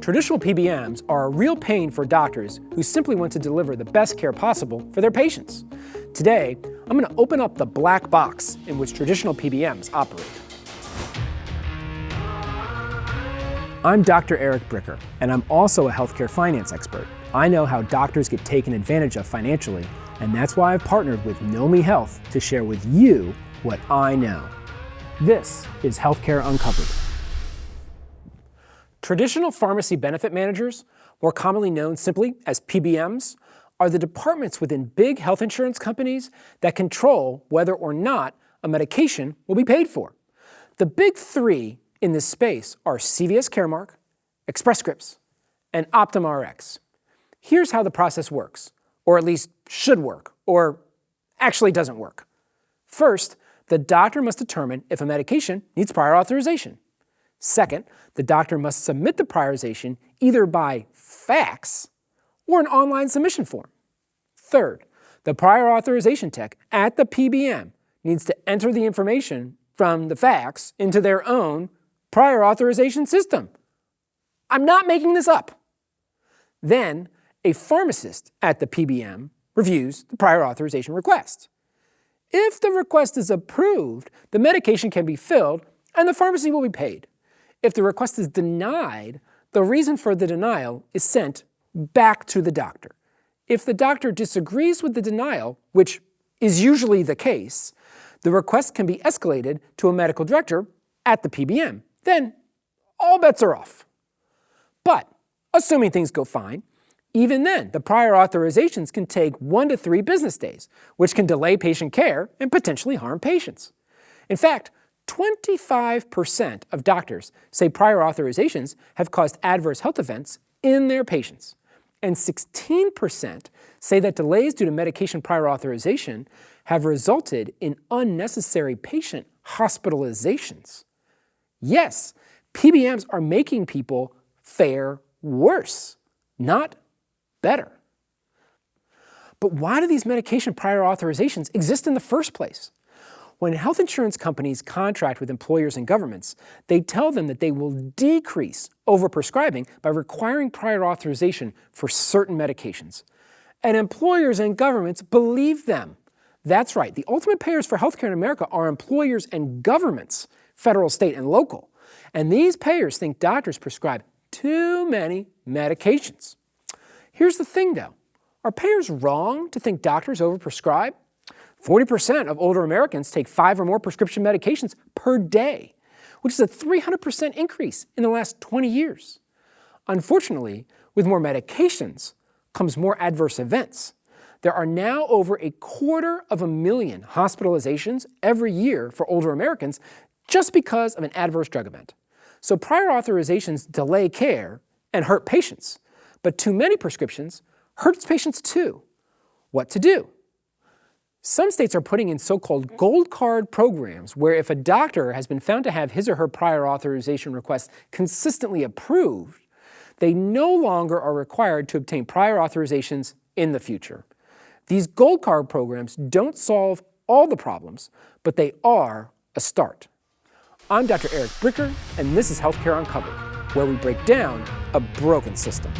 Traditional PBMs are a real pain for doctors who simply want to deliver the best care possible for their patients. Today, I'm going to open up the black box in which traditional PBMs operate. I'm Dr. Eric Bricker, and I'm also a healthcare finance expert. I know how doctors get taken advantage of financially, and that's why I've partnered with Know Health to share with you what I know. This is Healthcare Uncovered. Traditional pharmacy benefit managers, more commonly known simply as PBMs, are the departments within big health insurance companies that control whether or not a medication will be paid for. The big three in this space are CVS Caremark, Express Scripts, and Optum Rx. Here's how the process works, or at least should work, or actually doesn't work. First, the doctor must determine if a medication needs prior authorization. Second, the doctor must submit the prioritization either by fax or an online submission form. Third, the prior authorization tech at the PBM needs to enter the information from the fax into their own prior authorization system. I'm not making this up. Then, a pharmacist at the PBM reviews the prior authorization request. If the request is approved, the medication can be filled and the pharmacy will be paid. If the request is denied, the reason for the denial is sent back to the doctor. If the doctor disagrees with the denial, which is usually the case, the request can be escalated to a medical director at the PBM. Then all bets are off. But assuming things go fine, even then, the prior authorizations can take 1 to 3 business days, which can delay patient care and potentially harm patients. In fact, 25% of doctors say prior authorizations have caused adverse health events in their patients. And 16% say that delays due to medication prior authorization have resulted in unnecessary patient hospitalizations. Yes, PBMs are making people fare worse, not better. But why do these medication prior authorizations exist in the first place? When health insurance companies contract with employers and governments, they tell them that they will decrease overprescribing by requiring prior authorization for certain medications. And employers and governments believe them. That's right, the ultimate payers for healthcare in America are employers and governments, federal, state, and local. And these payers think doctors prescribe too many medications. Here's the thing though, are payers wrong to think doctors overprescribe? 40% of older Americans take 5 or more prescription medications per day, which is a 300% increase in the last 20 years. Unfortunately, with more medications comes more adverse events. There are now over 250,000 hospitalizations every year for older Americans just because of an adverse drug event. So prior authorizations delay care and hurt patients, but too many prescriptions hurts patients too. What to do? Some states are putting in so-called gold card programs where if a doctor has been found to have his or her prior authorization request consistently approved, they no longer are required to obtain prior authorizations in the future. These gold card programs don't solve all the problems, but they are a start. I'm Dr. Eric Bricker, and this is Healthcare Uncovered, where we break down a broken system.